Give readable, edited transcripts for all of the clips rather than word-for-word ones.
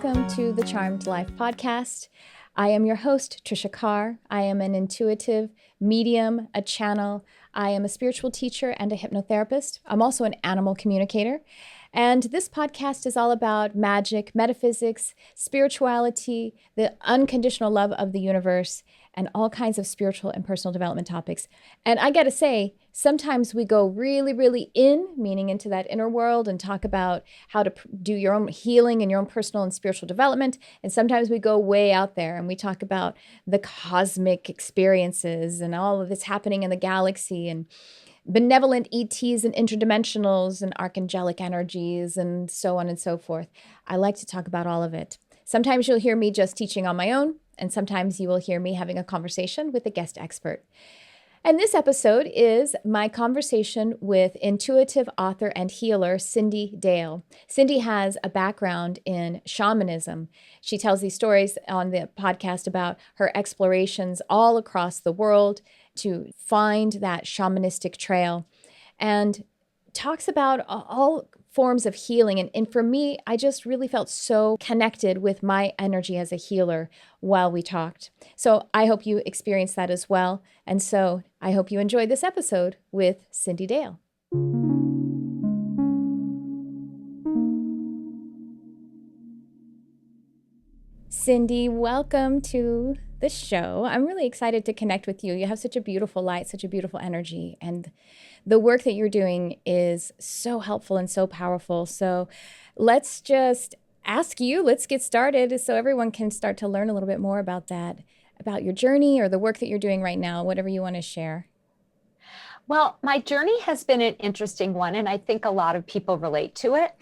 welcome to the Charmed Life podcast. I am your host, Tricia Carr. I am an intuitive medium, a channel. I am a spiritual teacher and a hypnotherapist. I'm also an animal communicator. And this podcast is all about magic, metaphysics, spirituality, the unconditional love of the universe, and all kinds of spiritual and personal development topics. And I got to say, sometimes we go really, really in, meaning into that inner world, and talk about how to do your own healing and your own personal and spiritual development. And sometimes we go way out there and we talk about the cosmic experiences and all of this happening in the galaxy and benevolent ETs and interdimensionals and archangelic energies and so on and so forth. I like to talk about all of it. Sometimes you'll hear me just teaching on my own, and sometimes you will hear me having a conversation with a guest expert. And this episode is my conversation with intuitive author and healer Cyndi Dale. Cyndi has a background in shamanism. She tells these stories on the podcast about her explorations all across the world to find that shamanistic trail, and talks about all forms of healing. And for me, I just really felt so connected with my energy as a healer while we talked. So I hope you experienced that as well. And so I hope you enjoyed this episode with Cyndi Dale. Cyndi, welcome to the show. I'm really excited to connect with you. You have such a beautiful light, such a beautiful energy, and the work that you're doing is so helpful and so powerful. So let's just ask you, let's get started so everyone can start to learn a little bit more about that, about your journey or the work that you're doing right now, whatever you want to share. Well, my journey has been an interesting one, and I think a lot of people relate to it.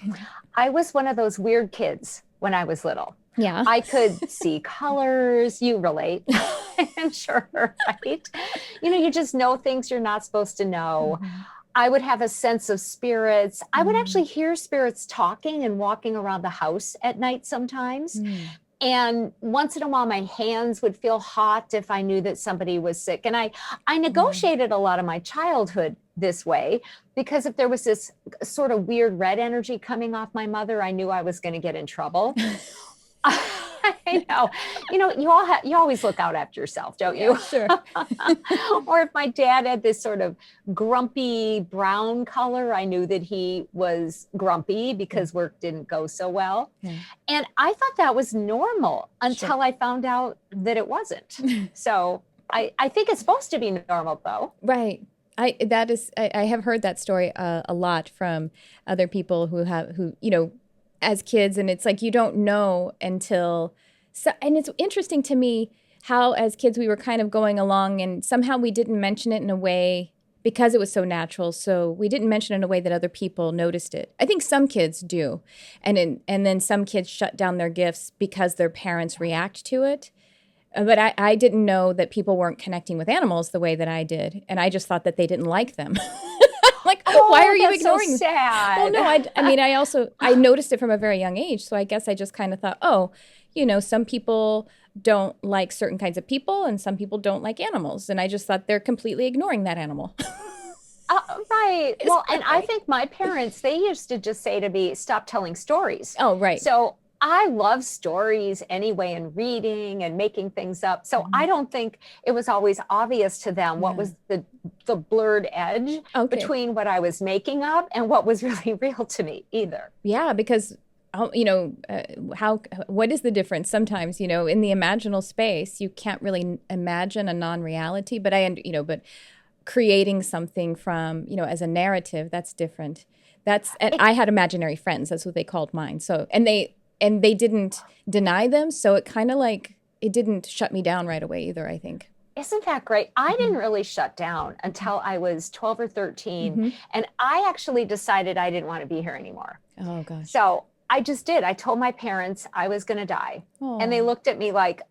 I was one of those weird kids when I was little. Yeah. I could see colors. You relate, I'm sure, right? You just know things you're not supposed to know. Mm-hmm. I would have a sense of spirits. I would actually hear spirits talking and walking around the house at night sometimes. And once in a while, my hands would feel hot if I knew that somebody was sick. And I negotiated a lot of my childhood this way, because if there was this sort of weird red energy coming off my mother, I knew I was going to get in trouble. I know. You always look out after yourself, don't you? Yeah, sure. Or if my dad had this sort of grumpy brown color, I knew that he was grumpy because work didn't go so well. And I thought that was normal until I found out that it wasn't. So I think it's supposed to be normal, though. Right. I have heard that story a lot from other people who as kids, and it's like you don't know until and it's interesting to me how as kids we were kind of going along and somehow we didn't mention it in a way because it was so natural, so we didn't mention it in a way that other people noticed it. I think some kids do, and then some kids shut down their gifts because their parents react to it. But I didn't know that people weren't connecting with animals the way that I did, and I just thought that they didn't like them. Like, why are you ignoring so sad. Well, no, I noticed it from a very young age. So I guess I just kind of thought, some people don't like certain kinds of people and some people don't like animals. And I just thought they're completely ignoring that animal. Right. Well, and I think my parents, they used to just say to me, stop telling stories. Oh, right. So I love stories anyway, and reading and making things up. So I don't think it was always obvious to them what was the blurred edge between what I was making up and what was really real to me either. Yeah, because what is the difference? Sometimes, in the imaginal space, you can't really imagine a non-reality, but creating something from, as a narrative, that's different. I had imaginary friends. That's what they called mine. So, and they didn't deny them. So it kind of it didn't shut me down right away either, I think. Isn't that great? I didn't really shut down until I was 12 or 13. And I actually decided I didn't want to be here anymore. Oh, gosh. So I just did. I told my parents I was going to die. Aww. And they looked at me like,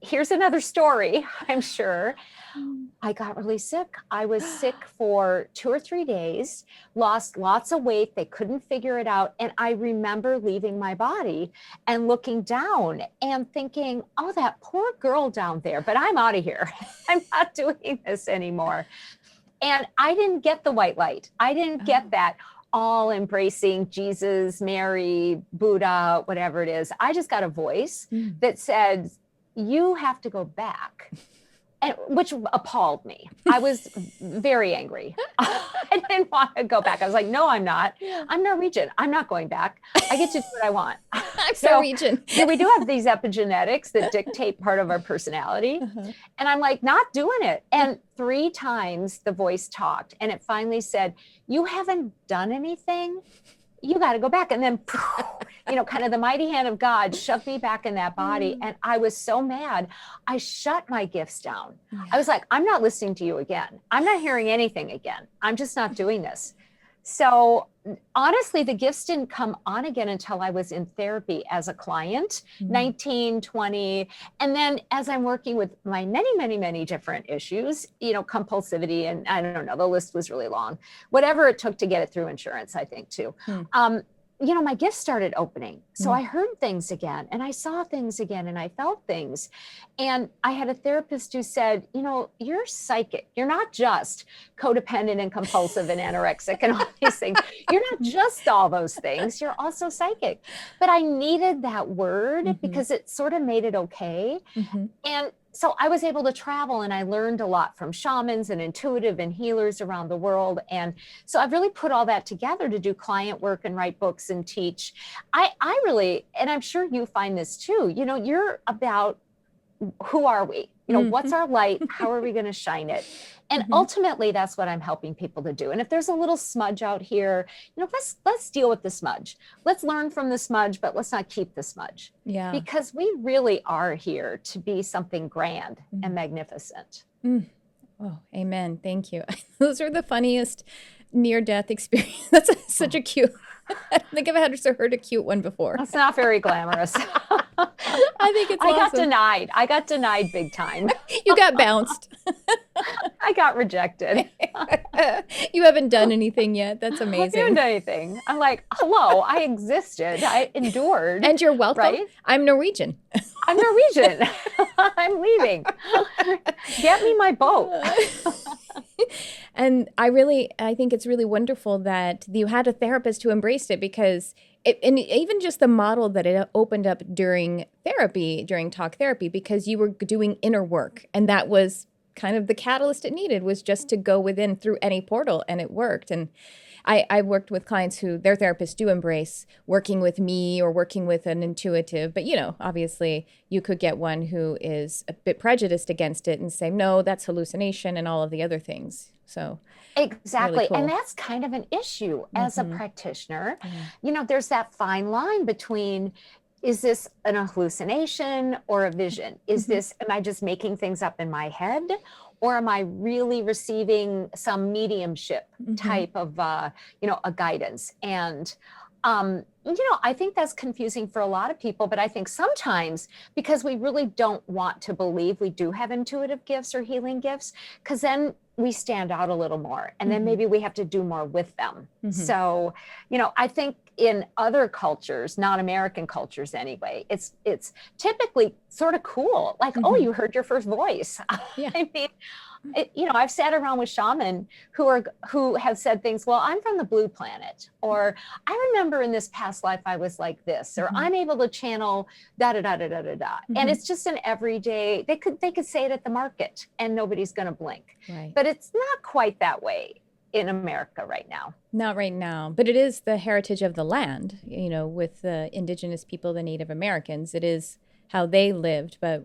here's another story, I'm sure. I got really sick. I was sick for 2 or 3 days, lost lots of weight. They couldn't figure it out. And I remember leaving my body and looking down and thinking, oh, that poor girl down there, but I'm out of here. I'm not doing this anymore. And I didn't get the white light. I didn't get that. all embracing Jesus, Mary, Buddha, whatever it is. I just got a voice that said, you have to go back. And, which appalled me. I was very angry. I didn't want to go back. I was like, no, I'm not. I'm Norwegian. I'm not going back. I get to do what I want. I'm Norwegian. Yeah, we do have these epigenetics that dictate part of our personality. And I'm like, not doing it. And 3 times the voice talked, and it finally said, you haven't done anything. You got to go back. And then, kind of the mighty hand of God shoved me back in that body. And I was so mad. I shut my gifts down. I was like, I'm not listening to you again. I'm not hearing anything again. I'm just not doing this. So honestly, the gifts didn't come on again until I was in therapy as a client, 19, 20. And then as I'm working with my many, many, many different issues, compulsivity, and I don't know, the list was really long, whatever it took to get it through insurance, I think too. My gifts started opening. So I heard things again, and I saw things again, and I felt things. And I had a therapist who said, you're psychic. You're not just codependent and compulsive and anorexic and all these things. You're not just all those things. You're also psychic. But I needed that word because it sort of made it okay. And so I was able to travel, and I learned a lot from shamans and intuitive and healers around the world. And so I've really put all that together to do client work and write books and teach. I really, and I'm sure you find this too, you're about, who are we? What's our light? How are we going to shine it? And ultimately, that's what I'm helping people to do. And if there's a little smudge out here, let's deal with the smudge. Let's learn from the smudge, but let's not keep the smudge. Yeah. Because we really are here to be something grand and magnificent. Oh, amen. Thank you. Those are the funniest near-death experience. That's such a cute. I don't think I've heard a cute one before. That's not very glamorous. I think it's awesome. I got denied big time. You got bounced. I got rejected. You haven't done anything yet. That's amazing. I haven't done anything. I'm like, hello, I existed. I endured. And you're welcome. Right? I'm Norwegian. I'm Norwegian. I'm leaving. Get me my boat. And I think it's really wonderful that you had a therapist who embraced it, because and even just the model that it opened up during talk therapy, because you were doing inner work, and that was kind of the catalyst it needed, was just to go within through any portal, and it worked. And I worked with clients who their therapists do embrace working with me or working with an intuitive, but obviously you could get one who is a bit prejudiced against it and say, no, that's hallucination and all of the other things. So exactly. Really cool. And that's kind of an issue as a practitioner. There's that fine line between, is this an hallucination or a vision? Am I just making things up in my head? Or am I really receiving some mediumship type of, a guidance? And, I think that's confusing for a lot of people, but I think sometimes because we really don't want to believe we do have intuitive gifts or healing gifts, because then we stand out a little more, and then maybe we have to do more with them. So, I think in other cultures, non-American cultures anyway, it's typically sort of cool. Like, oh, you heard your first voice. Yeah. I mean, I've sat around with shaman who have said things, well, I'm from the blue planet, or I remember in this past life I was like this, or I'm able to channel da da da da da da da. And it's just an everyday, they could say it at the market and nobody's going to blink. Right. But it's not quite that way in America right now. Not right now, but it is the heritage of the land, with the indigenous people, the Native Americans. It is how they lived, but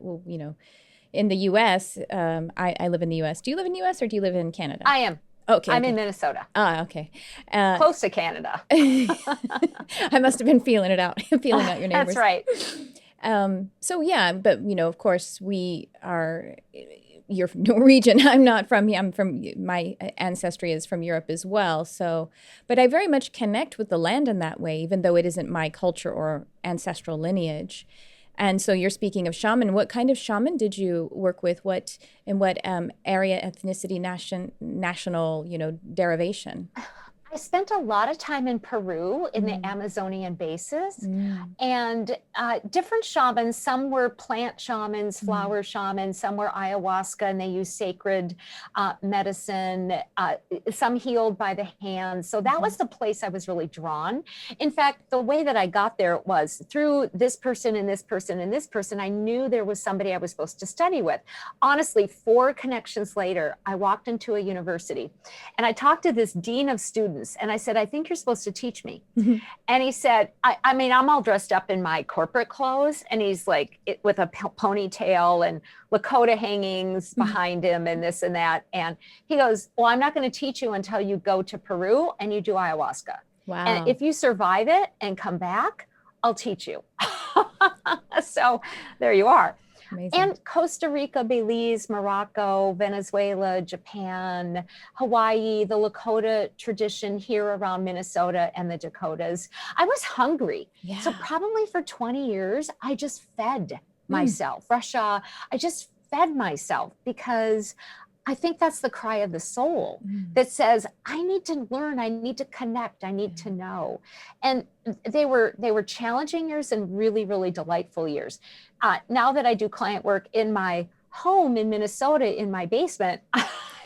in the U.S., I live in the U.S. Do you live in the U.S. or do you live in Canada? I am. Okay. I'm in Minnesota. Okay. Close to Canada. I must have been feeling out your neighbors. That's right. So yeah, but of course you're Norwegian. I'm not from here. My ancestry is from Europe as well. So, but I very much connect with the land in that way, even though it isn't my culture or ancestral lineage. And so you're speaking of shaman. What kind of shaman did you work with? What area, ethnicity, national, derivation? I spent a lot of time in Peru in the Amazonian bases, and different shamans. Some were plant shamans, flower shamans, some were ayahuasca, and they used sacred medicine. Some healed by the hands. So that was the place I was really drawn. In fact, the way that I got there was through this person and this person and this person. I knew there was somebody I was supposed to study with. Honestly, 4 connections later, I walked into a university and I talked to this dean of students. And I said, I think you're supposed to teach me. And he said, I mean, I'm all dressed up in my corporate clothes. And he's like, with a ponytail and Lakota hangings behind him and this and that. And he goes, well, I'm not going to teach you until you go to Peru and you do ayahuasca. Wow. And if you survive it and come back, I'll teach you. So there you are. Amazing. And Costa Rica, Belize, Morocco, Venezuela, Japan, Hawaii, the Lakota tradition here around Minnesota and the Dakotas. I was hungry. Yeah. So probably for 20 years, I just fed myself. Russia, I just fed myself because I think that's the cry of the soul that says, I need to learn, I need to connect, I need to know. And they were challenging years and really, really delightful years. Now that I do client work in my home in Minnesota, in my basement,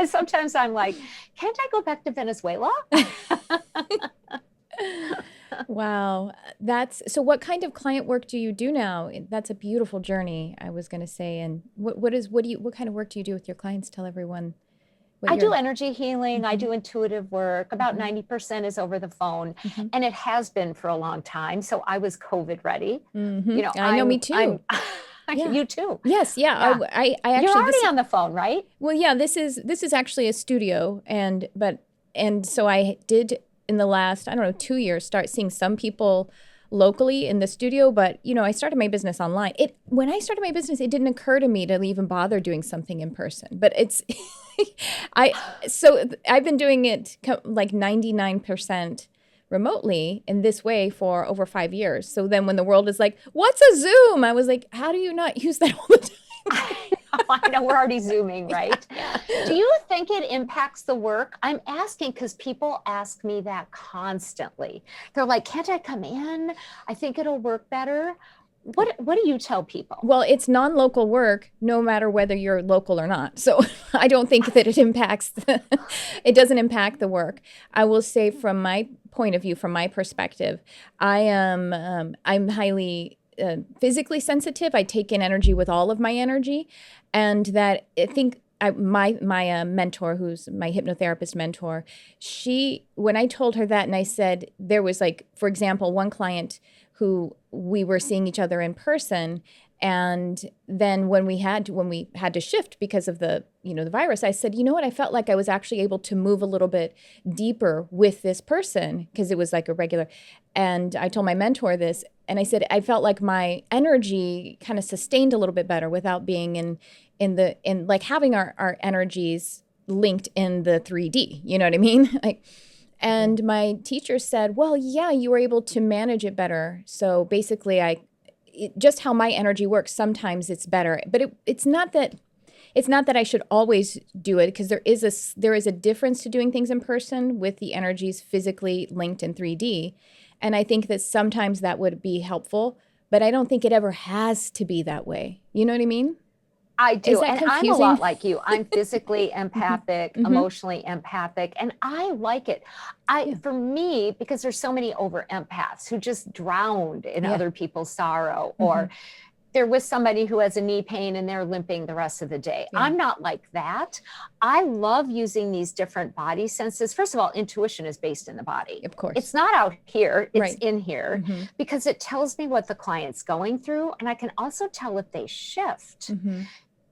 sometimes I'm like, can't I go back to Venezuela? Wow. So what kind of client work do you do now? That's a beautiful journey, I was going to say. And what kind of work do you do with your clients? Tell everyone. I do energy healing. I do intuitive work. About 90% is over the phone. And it has been for a long time. So I was COVID ready. You know, I know, me too. Yeah. You too. Yes. Yeah. I actually, you're already on the phone, right? Well, yeah, this is actually a studio. And so I did in the last, 2 years, start seeing some people locally in the studio, but I started my business online. When I started my business, it didn't occur to me to even bother doing something in person, but it's, I've been doing it like 99% remotely in this way for over 5 years. So then when the world is like, what's a Zoom? I was like, how do you not use that all the time? I know we're already Zooming, right? Do you think it impacts the work? I'm asking because people ask me that constantly. They're like, can't I come in? I think it'll work better. What do you tell people? Well, it's non-local work, no matter whether you're local or not. So I don't think that it doesn't impact the work. I will say from my point of view, from my perspective, I'm highly physically sensitive. I take in energy with all of my energy. And that I think my mentor, who's my hypnotherapist mentor, when I told her that and I said, there was like, for example, one client who we were seeing each other in person. And then when we had to shift because of the virus, I said, you know what? I felt like I was actually able to move a little bit deeper with this person because it was like a regular. And I told my mentor this, and I said, I felt like my energy kind of sustained a little bit better without being in like having our energies linked in the 3D. You know what I mean? And my teacher said, well, yeah, you were able to manage it better. So basically just how my energy works, sometimes it's better, but it's not that I should always do it, because there is a difference to doing things in person with the energies physically linked in 3D. And I think that sometimes that would be helpful, but I don't think it ever has to be that way. You know what I mean? I do. Is that and confusing? I'm a lot like you. I'm physically empathic, emotionally empathic, and I like it. For me, because there's so many over empaths who just drowned in other people's sorrow, or they're with somebody who has a knee pain and they're limping the rest of the day. Yeah. I'm not like that. I love using these different body senses. First of all, intuition is based in the body. Of course. It's not out here, it's in here, because it tells me what the client's going through. And I can also tell if they shift.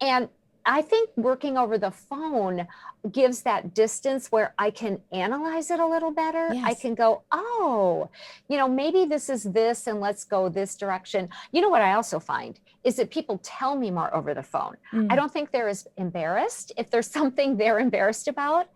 And I think working over the phone gives that distance where I can analyze it a little better. Yes. I can go, oh, maybe this is this, and let's go this direction. You know what I also find is that people tell me more over the phone. I don't think they're as embarrassed. If there's something they're embarrassed about,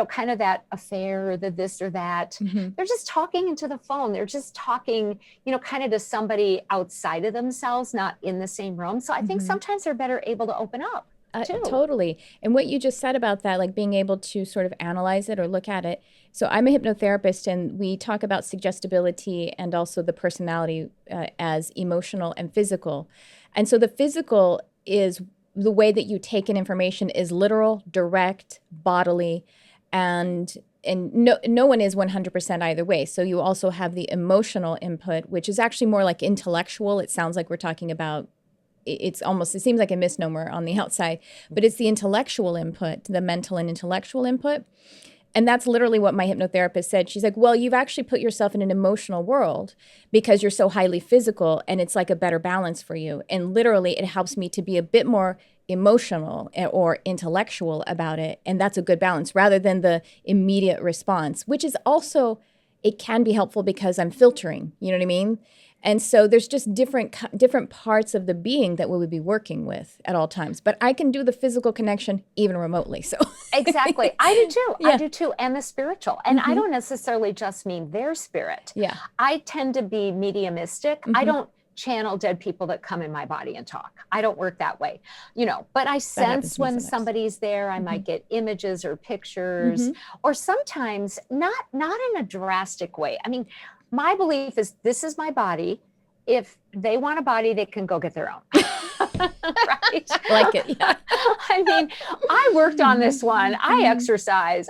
kind of that affair or the this or that, they're just talking into the phone. They're just talking, kind of to somebody outside of themselves, not in the same room. So I think sometimes they're better able to open up. too. Totally. And what you just said about that, like being able to sort of analyze it or look at it. So I'm a hypnotherapist, and we talk about suggestibility and also the personality as emotional and physical. And so the physical is the way that you take in information is literal, direct, bodily, and no one is 100% either way. So you also have the emotional input, which is actually more like intellectual. It sounds like we're talking about, it seems like a misnomer on the outside, but it's the intellectual input, the mental and intellectual input. And that's literally what my hypnotherapist said. She's like, well, you've actually put yourself in an emotional world because you're so highly physical, and it's like a better balance for you. And literally it helps me to be a bit more emotional or intellectual about it. And that's a good balance rather than the immediate response, which is also, it can be helpful because I'm filtering, you know what I mean? And so there's just different parts of the being that we would be working with at all times. But I can do the physical connection even remotely. So exactly. I do too. Yeah. I do too. And the spiritual. And I don't necessarily just mean their spirit. Yeah. I tend to be mediumistic. I don't channel dead people that come in my body and talk. I don't work that way, but I sense when somebody's there. I might get images or pictures, or sometimes not in a drastic way. I mean, my belief is this is my body. If they want a body, they can go get their own. Right? Like it. Yeah. I mean, I worked on this one. I exercise.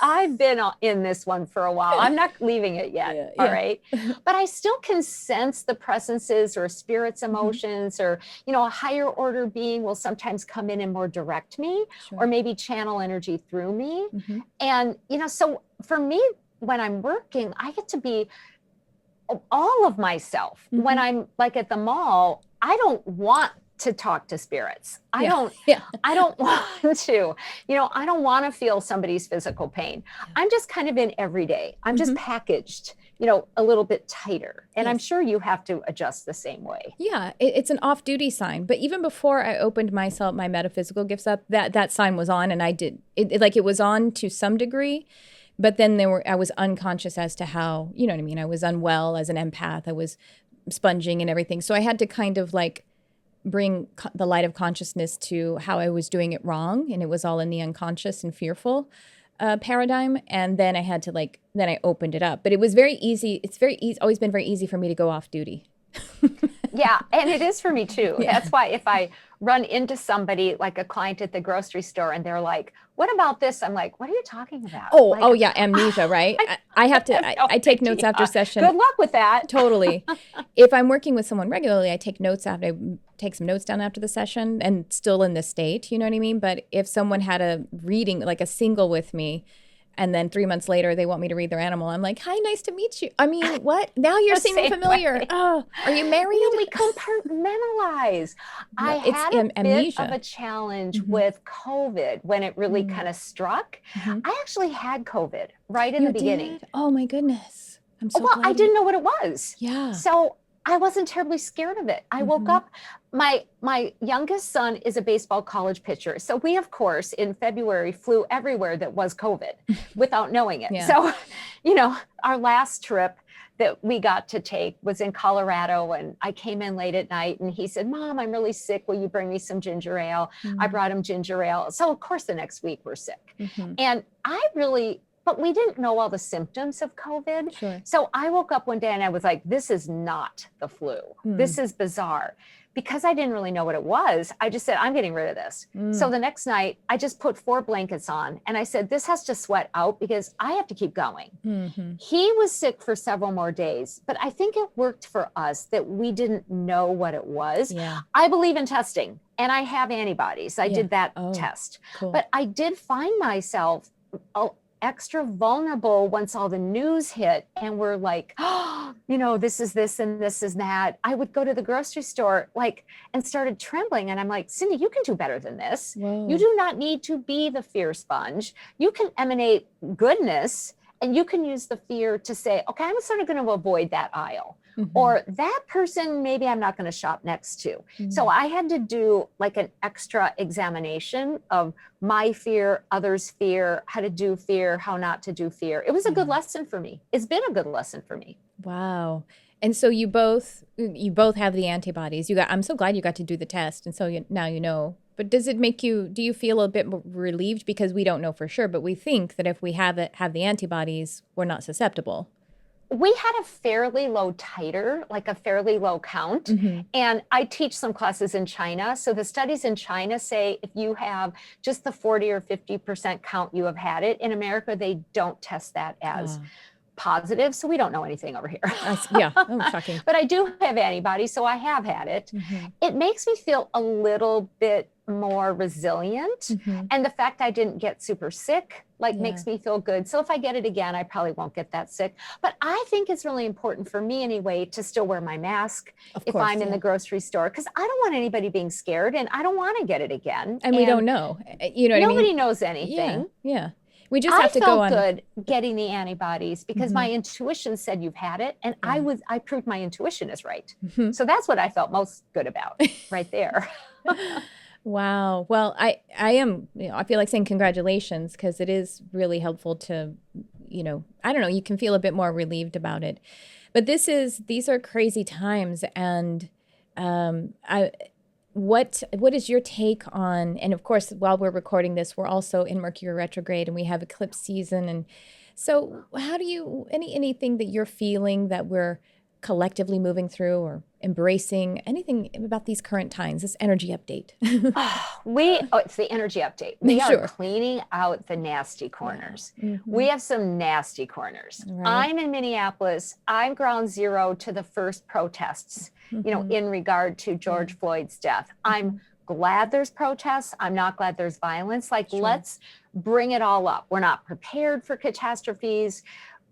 I've been in this one for a while. I'm not leaving it yet. Yeah, all right. But I still can sense the presences or spirits' emotions, or, a higher order being will sometimes come in and more direct me, or maybe channel energy through me. And, so for me, when I'm working, I get to be all of myself. When I'm like at the mall, I don't want to talk to spirits. I don't want to, I don't want to feel somebody's physical pain. I'm just kind of in every day. I'm just packaged, a little bit tighter. And I'm sure you have to adjust the same way. Yeah, it's an off-duty sign. But even before I opened my metaphysical gifts up, that sign was on, and I did it was on to some degree. But then I was unconscious as to how, you know what I mean? I was unwell as an empath. I was sponging and everything. So I had to kind of like bring the light of consciousnness to how I was doing it wrong. And it was all in the unconscious and fearful paradigm. And then I had to then I opened it up. But it was very easy. It's always been very easy for me to go off duty. Yeah, and it is for me too. Yeah. That's why if I run into somebody like a client at the grocery store and they're like, what about this? I'm like, what are you talking about? Oh yeah, amnesia, right? I have to, I take notes after session. Good luck with that. Totally. If I'm working with someone regularly, I take some notes down after the session and still in this state, you know what I mean? But if someone had a reading, like a single with me, and then 3 months later, they want me to read their animal. I'm like, hi, nice to meet you. I mean, what? Now you're seeming familiar. Oh, are you married? We compartmentalize. I had a bit of a challenge with COVID when it really kind of struck. I actually had COVID right in the beginning. Oh, my goodness. I'm so glad. I didn't know what it was. Yeah. So I wasn't terribly scared of it. I woke up. My youngest son is a baseball college pitcher. So we, of course, in February flew everywhere that was COVID without knowing it. Yeah. So, our last trip that we got to take was in Colorado, and I came in late at night and he said, Mom, I'm really sick. Will you bring me some ginger ale? I brought him ginger ale. So of course the next week we're sick. And but we didn't know all the symptoms of COVID. Sure. So I woke up one day and I was like, this is not the flu. This is bizarre. Because I didn't really know what it was, I just said, I'm getting rid of this. So the next night, I just put 4 blankets on and I said, this has to sweat out because I have to keep going. He was sick for several more days, but I think it worked for us that we didn't know what it was. Yeah. I believe in testing and I have antibodies. I did that test. Cool. But I did find myself extra vulnerable once all the news hit and we're like, this is this and this is that. I would go to the grocery store and started trembling. And I'm like, Cyndi, you can do better than this. Whoa. You do not need to be the fear sponge. You can emanate goodness and you can use the fear to say, okay, I'm sort of going to avoid that aisle. Or that person, maybe I'm not going to shop next to. So I had to do an extra examination of my fear, others' fear, how to do fear, how not to do fear. It was a good lesson for me. It's been a good lesson for me. Wow. And so you both have the antibodies. I'm so glad you got to do the test. And so now you know But does it make you, do you feel a bit more relieved? Because we don't know for sure, but we think that if we have the antibodies, we're not susceptible. We had a fairly low titer, like a fairly low count. Mm-hmm. And I teach some classes in China. So the studies in China say if you have just the 40 or 50% count, you have had it. In America, they don't test that as positive. So we don't know anything over here. Yeah. Oh, shocking. But I do have antibodies, so I have had it. Mm-hmm. It makes me feel a little bit more resilient. Mm-hmm. And the fact I didn't get super sick, makes me feel good. So if I get it again, I probably won't get that sick. But I think it's really important for me anyway to still wear my mask if I'm in the grocery store, because I don't want anybody being scared and I don't want to get it again. And we don't know. You know what I mean? Nobody knows anything. Yeah. We just have to go on. I felt good getting the antibodies because my intuition said you've had it. And I proved my intuition is right. Mm-hmm. So that's what I felt most good about right there. Wow. Well, I am, I feel like saying congratulations because it is really helpful to, I don't know, you can feel a bit more relieved about it. But these are crazy times. And what is your take on, and of course, while we're recording this, we're also in Mercury retrograde and we have eclipse season. And so how do you, anything that you're feeling that we're collectively moving through or embracing, anything about these current times, this energy update? It's the energy update. We are cleaning out the nasty corners. Mm-hmm. We have some nasty corners. Right. I'm in Minneapolis. I'm ground zero to the first protests, in regard to George Floyd's death. I'm glad there's protests. I'm not glad there's violence. Let's bring it all up. We're not prepared for catastrophes.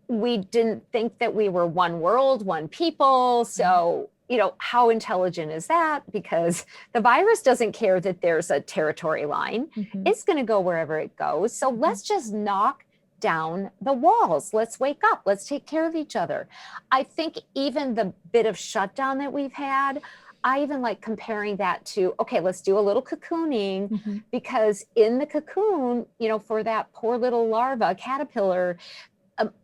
We didn't think that we were one world, one people. So, how intelligent is that? Because the virus doesn't care that there's a territory line. Mm-hmm. It's going to go wherever it goes. So let's just knock down the walls. Let's wake up. Let's take care of each other. I think even the bit of shutdown that we've had, I even like comparing that to, okay, let's do a little cocooning, because in the cocoon, for that poor little larva caterpillar,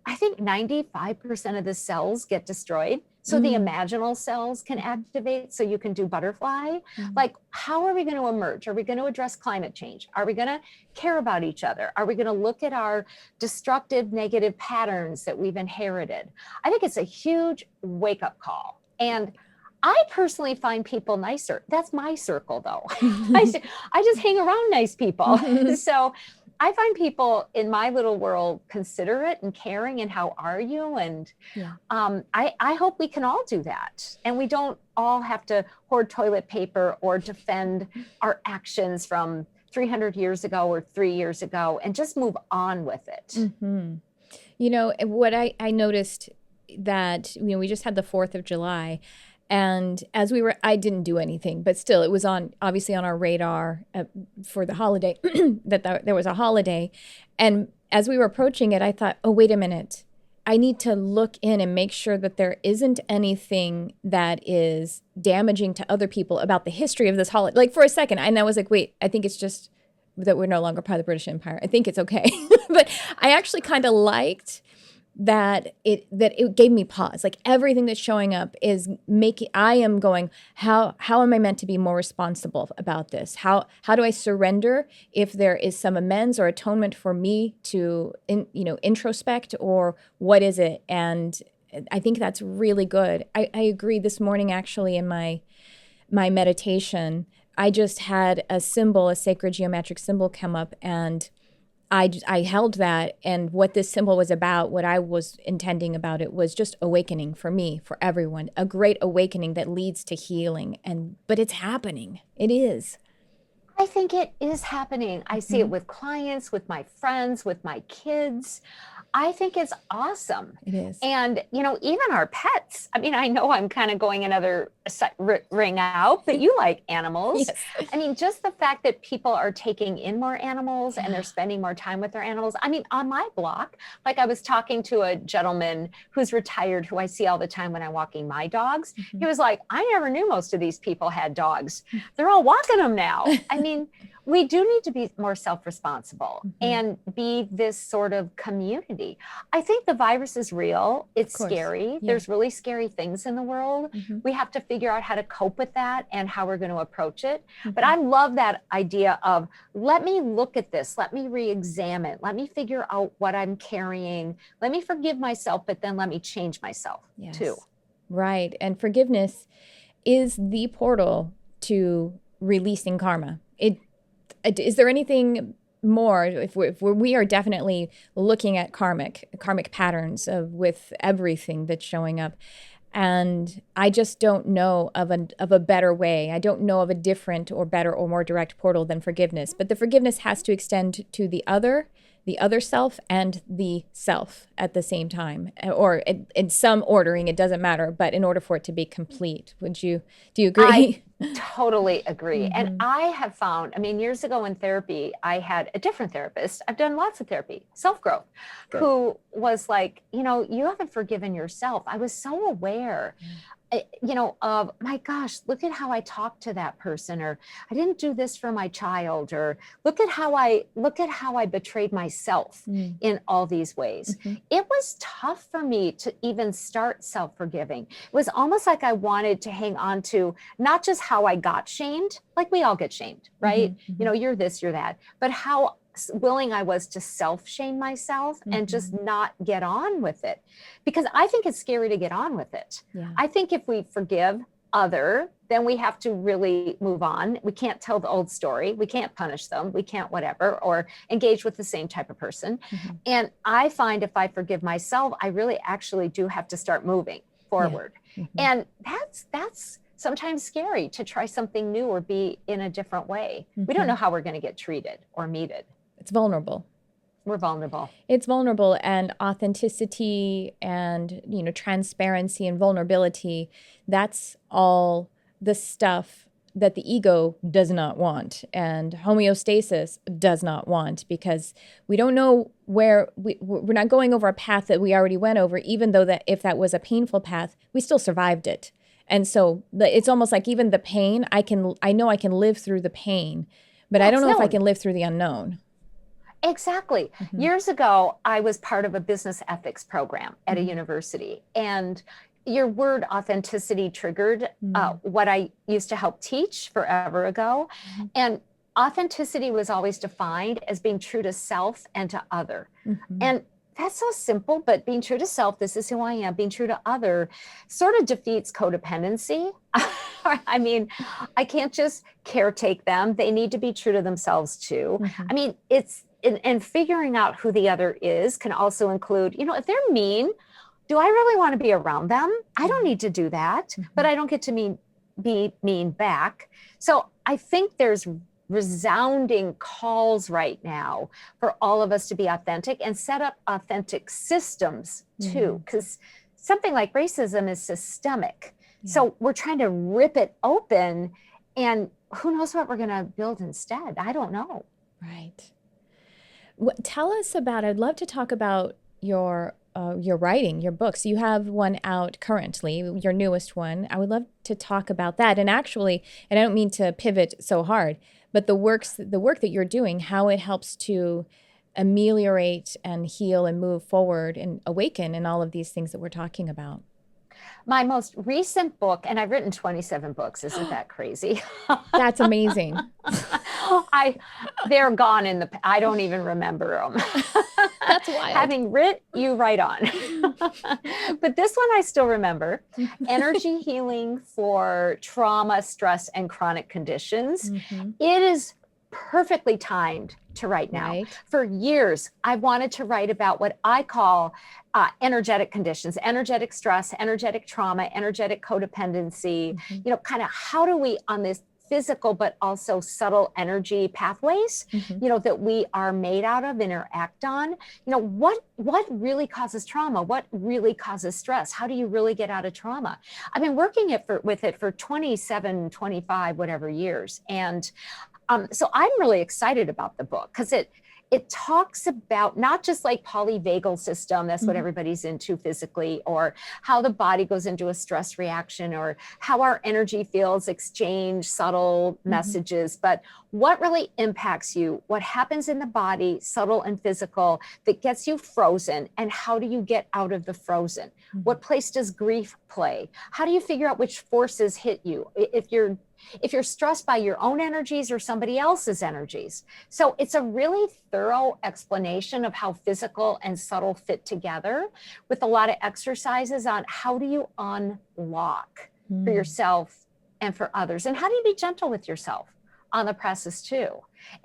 I think 95% of the cells get destroyed. So the imaginal cells can activate so you can do butterfly. How are we going to emerge? Are we going to address climate change? Are we going to care about each other? Are we going to look at our destructive, negative patterns that we've inherited? I think it's a huge wake-up call. And I personally find people nicer. That's my circle, though. I just hang around nice people. So I find people in my little world considerate and caring, and how are you? And I hope we can all do that. And we don't all have to hoard toilet paper or defend our actions from 300 years ago or 3 years ago, and just move on with it. Mm-hmm. What I noticed that, we just had the 4th of July. And as I didn't do anything, but still it was obviously on our radar for the holiday, that there was a holiday. And as we were approaching it, I thought, oh, wait a minute. I need to look in and make sure that there isn't anything that is damaging to other people about the history of this holiday. For a second, and I was like, wait, I think it's just that we're no longer part of the British Empire. I think it's okay. But I actually kind of liked that it gave me pause. Everything that's showing up is I am going, how am I meant to be more responsible about this? How do I surrender if there is some amends or atonement for me to introspect, or what is it? And I think that's really good. I agree. This morning, actually, in my meditation, I just had a sacred geometric symbol come up, and I held that, and what this symbol was about, what I was intending about it, was just awakening for me, for everyone, a great awakening that leads to healing. But it's happening. It is. I think it is happening. I see it with clients, with my friends, with my kids. I think it's awesome. It is. And, even our pets. I mean, I know I'm kind of going another ring out, but you like animals. Yes. I mean, just the fact that people are taking in more animals and they're spending more time with their animals. I mean, on my block, I was talking to a gentleman who's retired, who I see all the time when I'm walking my dogs. He was like, I never knew most of these people had dogs. They're all walking them now. I mean, we do need to be more self-responsible Mm-hmm. and be this sort of community. I think the virus is real. It's scary. Yeah. There's really scary things in the world. Mm-hmm. We have to figure out how to cope with that and how we're going to approach it. Mm-hmm. But I love that idea of, let me look at this. Let me re-examine. Let me figure out what I'm carrying. Let me forgive myself, but then let me change myself too. Right. And forgiveness is the portal to releasing karma. Is there anything more? If we are definitely looking at karmic patterns with everything that's showing up, and I just don't know of a better way. I don't know of a different or better or more direct portal than forgiveness. But the forgiveness has to extend to the other self and the self at the same time, or in some ordering. It doesn't matter, but in order for it to be complete, do you agree? I totally agree. Mm-hmm. And I have found, years ago in therapy, I had a different therapist. I've done lots of therapy, self-growth, who was like, you haven't forgiven yourself. I was so aware, of, my gosh, look at how I talked to that person, or I didn't do this for my child, or look at how I betrayed myself in all these ways. Mm-hmm. It was tough for me to even start self-forgiving. It was almost like I wanted to hang on to not just how I got shamed, like we all get shamed, right? Mm-hmm. You're this, you're that, but how willing I was to self-shame myself and just not get on with it, because I think it's scary to get on with it. Yeah. I think if we forgive then we have to really move on. We can't tell the old story. We can't punish them. We can't whatever, or engage with the same type of person. Mm-hmm. And I find if I forgive myself, I really actually do have to start moving forward. Yeah. Mm-hmm. And that's sometimes scary to try something new or be in a different way. Mm-hmm. We don't know how we're going to get treated or meted. It's vulnerable. We're vulnerable. It's vulnerable, and authenticity and, transparency and vulnerability, that's all the stuff that the ego does not want and homeostasis does not want, because we don't know where we're not going over a path that we already went over, even though that if that was a painful path, we still survived it. And so it's almost like even the pain, I know I can live through the pain, but I don't know if I can live through the unknown. Exactly. Mm-hmm. Years ago, I was part of a business ethics program at a university, and your word authenticity triggered what I used to help teach forever ago. Mm-hmm. And authenticity was always defined as being true to self and to other. Mm-hmm. And that's so simple, but being true to self, this is who I am, being true to other sort of defeats codependency. I can't just caretake them. They need to be true to themselves too. Mm-hmm. And figuring out who the other is can also include, if they're mean, do I really want to be around them? I don't need to do that, but I don't get to be mean back. So I think there's resounding calls right now for all of us to be authentic and set up authentic systems too, because something like racism is systemic. Yeah. So we're trying to rip it open, and who knows what we're going to build instead? I don't know. Right. Tell us about, I'd love to talk about your writing, your books. You have one out currently, your newest one. I would love to talk about that. And actually, and I don't mean to pivot so hard, but the work that you're doing, how it helps to ameliorate and heal and move forward and awaken and all of these things that we're talking about. My most recent book, and I've written 27 books. Isn't that crazy? That's amazing. They're gone I don't even remember them. That's wild. Having writ, you write on. But this one I still remember. Energy healing for trauma, stress, and chronic conditions. Mm-hmm. It is perfectly timed to write now. Right. For years, I wanted to write about what I call energetic conditions, energetic stress, energetic trauma, energetic codependency, kind of how do we on this physical, but also subtle energy pathways, that we are made out of, interact on, what really causes trauma? What really causes stress? How do you really get out of trauma? I've been working with it for 27, 25, whatever years. And so I'm really excited about the book because it talks about not just like polyvagal system, that's what everybody's into physically, or how the body goes into a stress reaction, or how our energy fields exchange subtle messages, but what really impacts you, what happens in the body, subtle and physical, that gets you frozen, and how do you get out of the frozen? What place does grief play? How do you figure out which forces hit you? If you're stressed by your own energies or somebody else's energies. So it's a really thorough explanation of how physical and subtle fit together, with a lot of exercises on how do you unlock for yourself and for others, and how do you be gentle with yourself on the process too.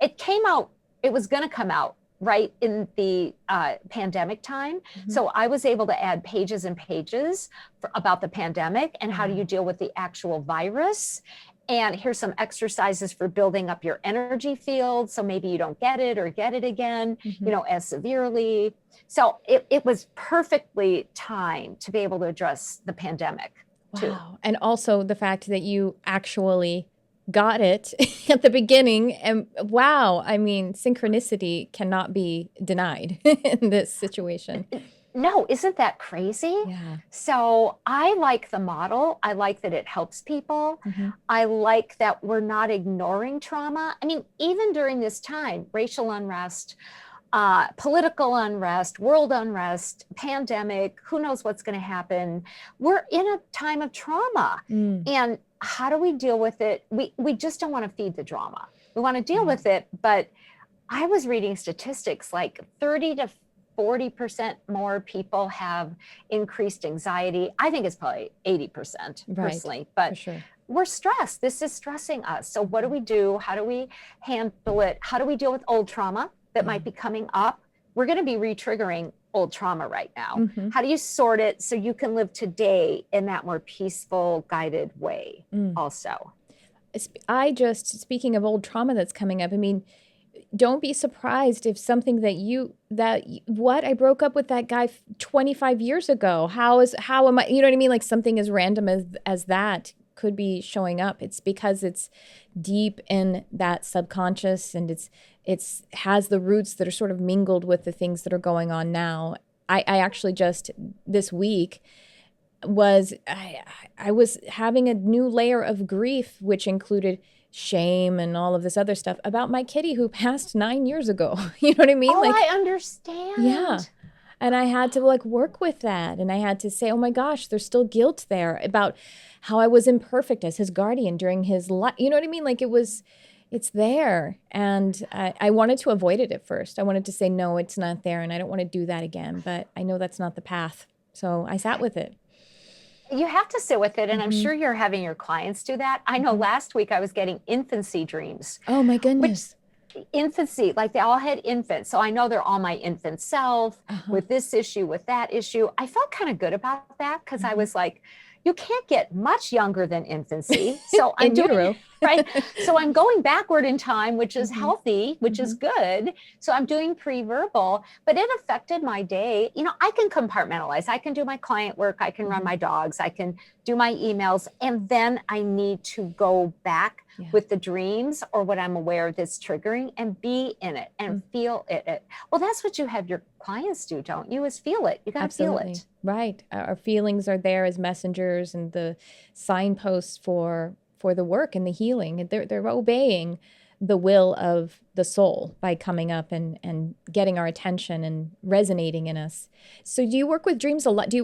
It came out, it was going to come out right in the pandemic time. So I was able to add pages and pages about the pandemic and how do you deal with the actual virus. And here's some exercises for building up your energy field, so maybe you don't get it or get it again, you know, as severely. So it was perfectly timed to be able to address the pandemic too. Wow. And also the fact that you actually got it at the beginning. And wow, I mean, synchronicity cannot be denied in this situation. No, isn't that crazy? Yeah. So I like the model. I like that it helps people. I like that we're not ignoring trauma. I mean, even during this time, racial unrest, political unrest, world unrest, pandemic, who knows what's going to happen. We're in a time of trauma. And how do we deal with it? We just don't want to feed the drama. We want to deal with it. But I was reading statistics like 30 to 40% more people have increased anxiety. I think it's probably 80% personally, but we're stressed. This is stressing us. So what do we do? How do we handle it? How do we deal with old trauma that might be coming up? We're going to be re-triggering old trauma right now. How do you sort it so you can live today in that more peaceful, guided way also? Speaking of old trauma that's coming up, I mean, don't be surprised if something I broke up with that guy 25 years ago. How am I, you know what I mean? Like something as random as that could be showing up. It's because it's deep in that subconscious, and it's has the roots that are sort of mingled with the things that are going on now. I actually just this week I was having a new layer of grief, which included shame and all of this other stuff about my kitty who passed 9 years ago. You know what I mean? Oh, I understand. Yeah. And I had to work with that. And I had to say, oh my gosh, there's still guilt there about how I was imperfect as his guardian during his life. You know what I mean? It's there. And I wanted to avoid it at first. I wanted to say, no, it's not there. And I don't want to do that again. But I know that's not the path. So I sat with it. You have to sit with it. And I'm sure you're having your clients do that. I know last week I was getting infancy dreams. Oh my goodness. Infancy, like they all had infants. So I know they're all my infant self with this issue, with that issue. I felt kind of good about that because I was like, you can't get much younger than infancy. So I'm doing right. So I'm going backward in time, which is healthy, which is good. So I'm doing pre-verbal, but it affected my day. You know, I can compartmentalize. I can do my client work. I can run my dogs. I can do my emails. And then I need to go back with the dreams or what I'm aware that's triggering and be in it and feel it. Well, that's what you have your clients do, don't you? Is feel it. You got to feel it. Right. Our feelings are there as messengers and the signposts for the work and the healing. They're obeying the will of the soul by coming up and getting our attention and resonating in us. So do you work with dreams a lot?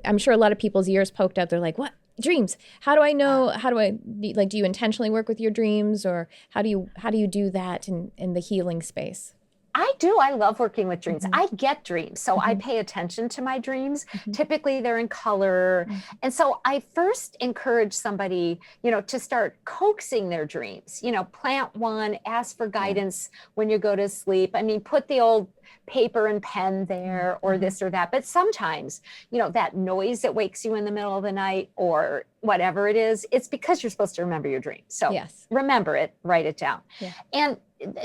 I'm sure a lot of people's ears poked out. They're like, what? Dreams? How do I know? Do you intentionally work with your dreams, or how do you do that in the healing space? I do. I love working with dreams. I get dreams. So I pay attention to my dreams. Typically they're in color. And so I first encourage somebody, to start coaxing their dreams, plant one, ask for guidance when you go to sleep. I mean, put the old paper and pen there or this or that. But sometimes, that noise that wakes you in the middle of the night, or, whatever it is, it's because you're supposed to remember your dream. So yes. remember it, write it down. Yeah. And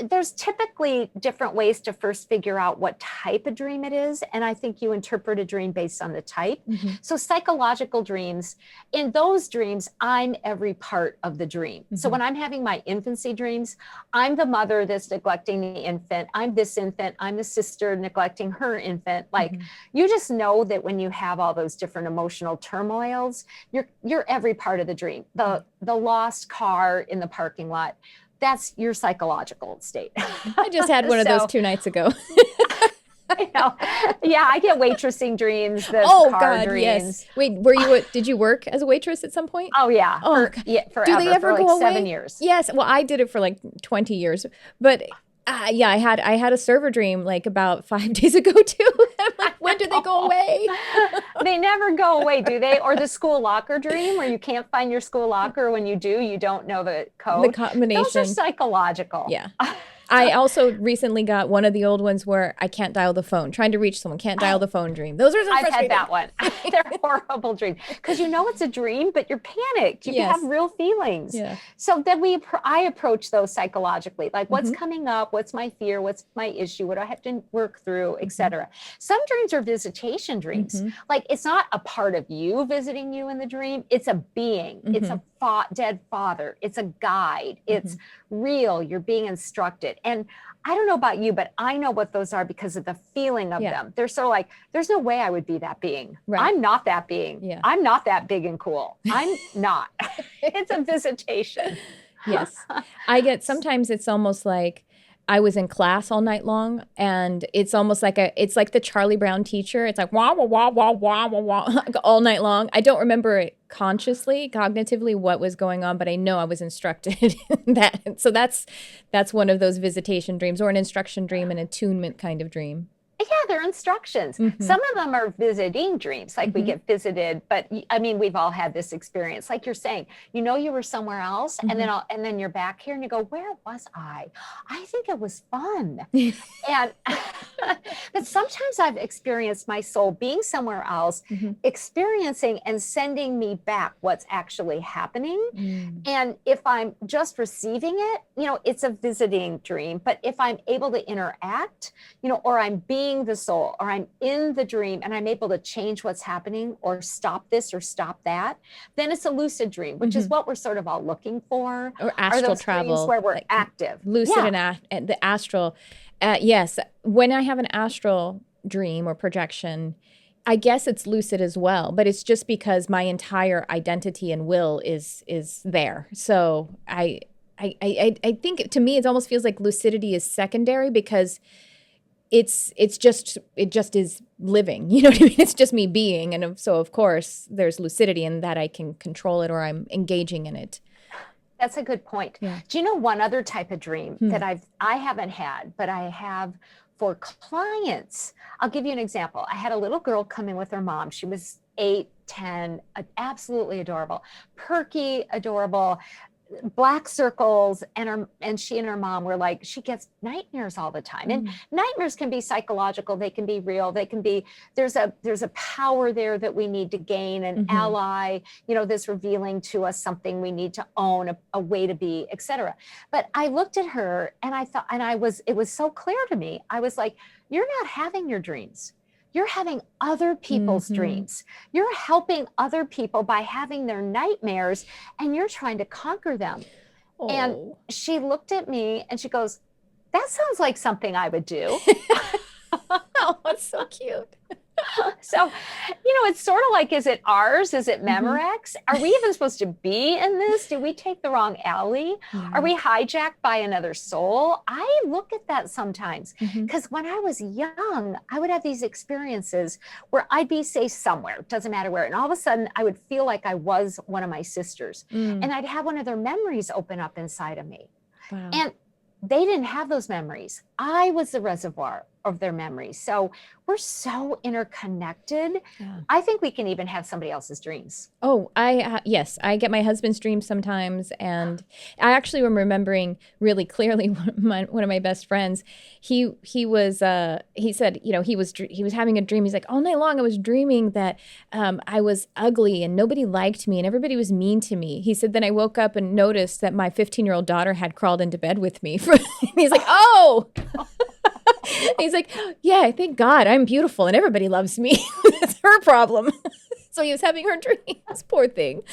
there's typically different ways to first figure out what type of dream it is. And I think you interpret a dream based on the type. Mm-hmm. So psychological dreams, in those dreams, I'm every part of the dream. Mm-hmm. So when I'm having my infancy dreams, I'm the mother that's neglecting the infant. I'm this infant. I'm the sister neglecting her infant. Like Mm-hmm. you just know that when you have all those different emotional turmoils, you're every part of the dream. The lost car in the parking lot, that's your psychological state. I just had one of those 2 nights ago. I know. Yeah, I get waitressing dreams. The car dreams. Yes. Wait, did you work as a waitress at some point? Oh yeah. Forever. Do they ever for like go away? 7 years. Yes. Well, I did it for like 20 years, but yeah, I had a server dream like about 5 days ago too. I'm like, when do they go away? They never go away, do they? Or the school locker dream where you can't find your school locker. When you do, you don't know the code. The combination. Those are psychological. Yeah. I also recently got one of the old ones where I can't dial the phone, trying to reach someone, can't dial the phone dream. Those are I've had that one. They're horrible dreams because you know it's a dream, but you're panicked. You have real feelings. Yeah. So then I approach those psychologically, like what's coming up, what's my fear, what's my issue, what do I have to work through, etc. Some dreams are visitation dreams. Like it's not a part of you visiting you in the dream. It's a being. It's a dead father. It's a guide. It's real. You're being instructed. And I don't know about you, but I know what those are because of the feeling of them. They're sort of like, there's no way I would be that being. Right. I'm not that being. Yeah. I'm not that big and cool. I'm not. It's a visitation. Yes. Sometimes it's almost like I was in class all night long, and it's almost like it's like the Charlie Brown teacher. It's like wah wah wah wah wah wah wah all night long. I don't remember it consciously, cognitively what was going on, but I know I was instructed in that. So that's one of those visitation dreams, or an instruction dream, an attunement kind of dream. Yeah, they're instructions. Some of them are visiting dreams, like we get visited. But I mean, we've all had this experience, like you're saying. You know, you were somewhere else, and then you're back here, and you go, "Where was I? I think it was fun." And but sometimes I've experienced my soul being somewhere else, experiencing and sending me back what's actually happening. And if I'm just receiving it, you know, it's a visiting dream. But if I'm able to interact, you know, or I'm being the soul, or I'm in the dream and I'm able to change what's happening or stop this or stop that, then it's a lucid dream, which is what we're sort of all looking for. Or astral travel, where we're active. Lucid and the astral. Yes. When I have an astral dream or projection, I guess it's lucid as well, but it's just because my entire identity and will is there. So I think, to me, it almost feels like lucidity is secondary, because it just is living, you know what I mean? It's just me being. And so of course there's lucidity in that I can control it, or I'm engaging in it. That's a good point. Yeah. Do you know one other type of dream that I haven't had, but I have for clients? I'll give you an example. I had a little girl come in with her mom. She was 8, 10, absolutely adorable, perky, adorable, black circles, and she and her mom were like, she gets nightmares all the time. And nightmares can be psychological, they can be real, they can be, there's a power there that we need to gain, an ally, you know, this revealing to us something we need to own, a way to be, etc. But I looked at her and I thought, and it was so clear to me. I was like, you're not having your dreams. You're having other people's dreams. You're helping other people by having their nightmares, and you're trying to conquer them. Oh. And she looked at me and she goes, that sounds like something I would do. Oh, that's so cute. So, you know, it's sort of like, is it ours? Is it Memorex? Are we even supposed to be in this? Did we take the wrong alley? Are we hijacked by another soul? I look at that sometimes, because when I was young, I would have these experiences where I'd be, say, somewhere, doesn't matter where, and all of a sudden I would feel like I was one of my sisters, and I'd have one of their memories open up inside of me. Wow. And they didn't have those memories. I was the reservoir. of their memories. So we're so interconnected. Yeah. I think we can even have somebody else's dreams. Oh, yes, I get my husband's dreams sometimes, and I actually am remembering really clearly one of my best friends. He said, he was having a dream. He's like, all night long I was dreaming that I was ugly and nobody liked me and everybody was mean to me. He said, then I woke up and noticed that my 15-year-old daughter had crawled into bed with me. He's like, oh. He's like, yeah, thank God I'm beautiful and everybody loves me. It's her problem. So he was having her dreams. Poor thing.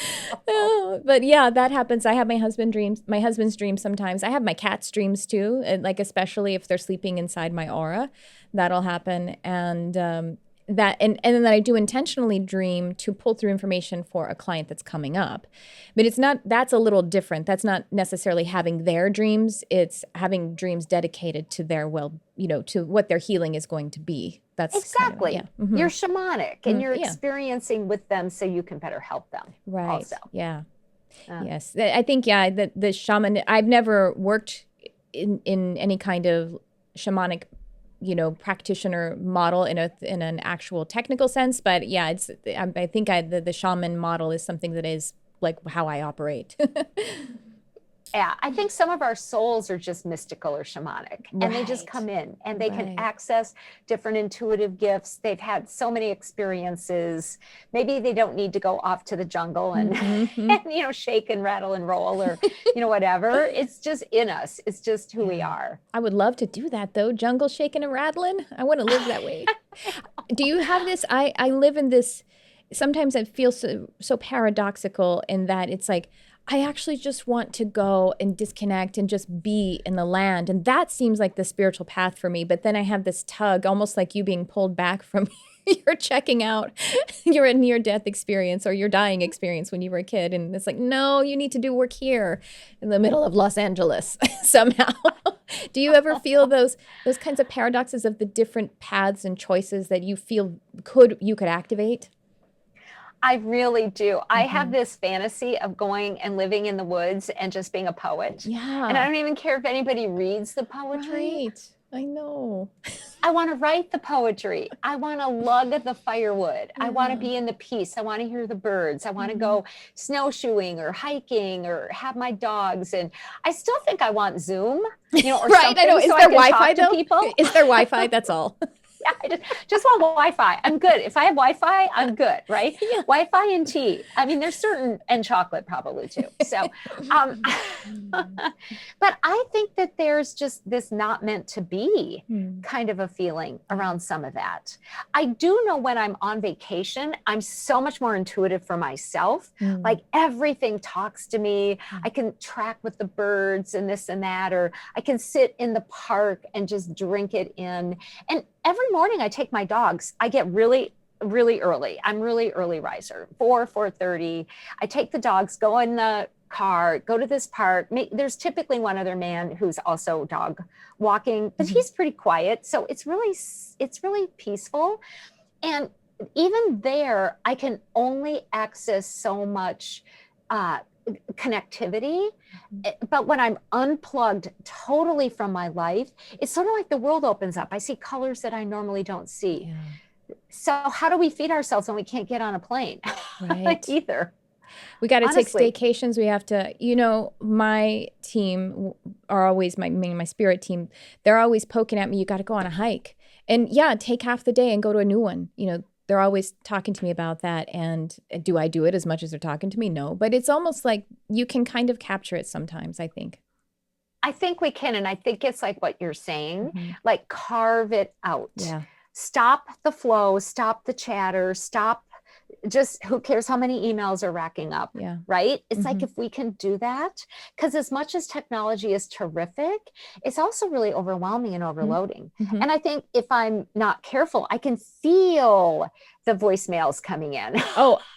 But yeah, that happens. I have my husband's dreams sometimes. I have my cat's dreams too, and like especially if they're sleeping inside my aura, that'll happen. And and then I do intentionally dream to pull through information for a client that's coming up. But that's a little different. That's not necessarily having their dreams. It's having dreams dedicated to their to what their healing is going to be. That's exactly. Kind of, You're shamanic and you're experiencing with them so you can better help them. Right. Also. Yeah. Yes. I think, the shaman, I've never worked in any kind of shamanic practitioner model in an actual technical sense, but yeah, I think the shaman model is something that is like how I operate. Yeah, I think some of our souls are just mystical or shamanic, and they just come in and they can access different intuitive gifts. They've had so many experiences. Maybe they don't need to go off to the jungle and, and shake and rattle and roll or, whatever. It's just in us. It's just who we are. I would love to do that though. Jungle shaking and rattling. I want to live that way. Do you have this? I live in this. Sometimes I feel so paradoxical in that it's like, I actually just want to go and disconnect and just be in the land. And that seems like the spiritual path for me. But then I have this tug, almost like you being pulled back from your checking out your near-death experience or your dying experience when you were a kid. And it's like, no, you need to do work here in the middle of Los Angeles somehow. Do you ever feel those kinds of paradoxes of the different paths and choices that you feel you could activate? I really do. I have this fantasy of going and living in the woods and just being a poet. Yeah. And I don't even care if anybody reads the poetry. Right. I know. I want to write the poetry. I want to lug the firewood. I want to be in the peace. I want to hear the birds. I want to go snowshoeing or hiking or have my dogs. And I still think I want Zoom, or right. something. I know. Is so there Wi-Fi though? People. Is there Wi-Fi? That's all. Yeah, I just want Wi-Fi. I'm good. If I have Wi-Fi, I'm good, right? Yeah. Wi-Fi and tea. I mean, there's and chocolate probably too. So, but I think that there's just this not meant to be kind of a feeling around some of that. I do know when I'm on vacation, I'm so much more intuitive for myself. Like everything talks to me. I can track with the birds and this and that, or I can sit in the park and just drink it in. And every morning I take my dogs. I get really, really early. I'm really early riser, 4:30. I take the dogs, go in the car, go to this park. There's typically one other man who's also dog walking, but he's pretty quiet. So it's really peaceful. And even there, I can only access so much connectivity. But when I'm unplugged totally from my life, it's sort of like the world opens up. I see colors that I normally don't see. Yeah. So how do we feed ourselves when we can't get on a plane? Right. Either. We got to take staycations. We have to, my team are always, my spirit team, they're always poking at me. You got to go on a hike and take half the day and go to a new one. They're always talking to me about that. And do I do it as much as they're talking to me? No, but it's almost like you can kind of capture it sometimes, I think. I think we can. And I think it's like what you're saying, like carve it out. Yeah. Stop the flow, stop the chatter, stop. Just who cares how many emails are racking up, right? It's like if we can do that, because as much as technology is terrific, it's also really overwhelming and overloading. And I think if I'm not careful, I can feel the voicemails coming in.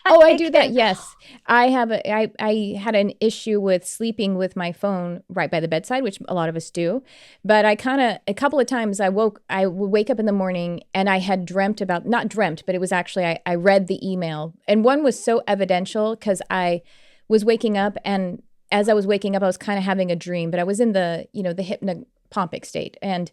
I do that. Yes. I had an issue with sleeping with my phone right by the bedside, which a lot of us do. But a couple of times I would wake up in the morning and I had not dreamt, but it was actually, I read the email. And one was so evidential because I was waking up, and as I was waking up, I was kind of having a dream, but I was in the hypnopompic state. And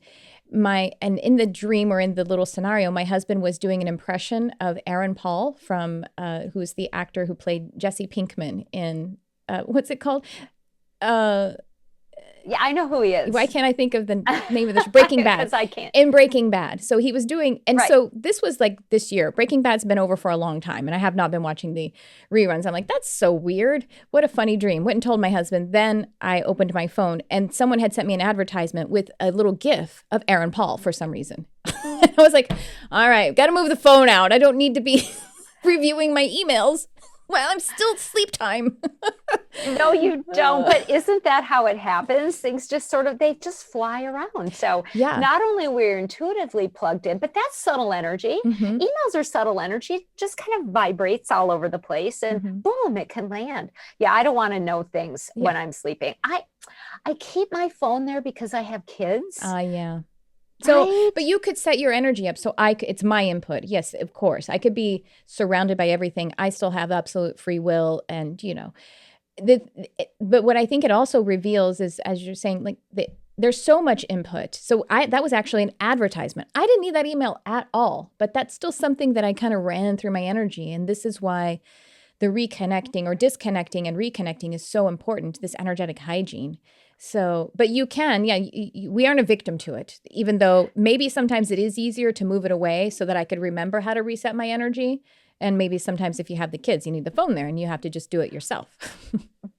and in the dream or in the little scenario, my husband was doing an impression of Aaron Paul from, who's the actor who played Jesse Pinkman in, what's it called? Yeah, I know who he is. Why can't I think of the name of the show? Breaking Bad. Because I can't. In Breaking Bad. So he was doing, and Right. so this was like this year. Breaking Bad's been over for a long time, and I have not been watching the reruns. I'm like, that's so weird. What a funny dream. Went and told my husband. Then I opened my phone, and someone had sent me an advertisement with a little GIF of Aaron Paul for some reason. I was like, all right, got to move the phone out. I don't need to be reviewing my emails. Well, I'm still sleep time. No, you don't. But isn't that how it happens? Things just sort of, they just fly around. So Yeah. not only we're intuitively plugged in, but that's subtle energy. Mhm. Emails are subtle energy. It just kind of vibrates all over the place and boom, it can land. Yeah, I don't want to know things when I'm sleeping. I keep my phone there because I have kids. Yeah. So, Right? but you could set your energy up. So it's my input. Yes, of course. I could be surrounded by everything. I still have absolute free will. And, but what I think it also reveals is, as you're saying, like there's so much input. So that was actually an advertisement. I didn't need that email at all, but that's still something that I kind of ran through my energy. And this is why the reconnecting or disconnecting and reconnecting is so important, this energetic hygiene. So, but you can, we aren't a victim to it, even though maybe sometimes it is easier to move it away so that I could remember how to reset my energy. And maybe sometimes if you have the kids, you need the phone there and you have to just do it yourself.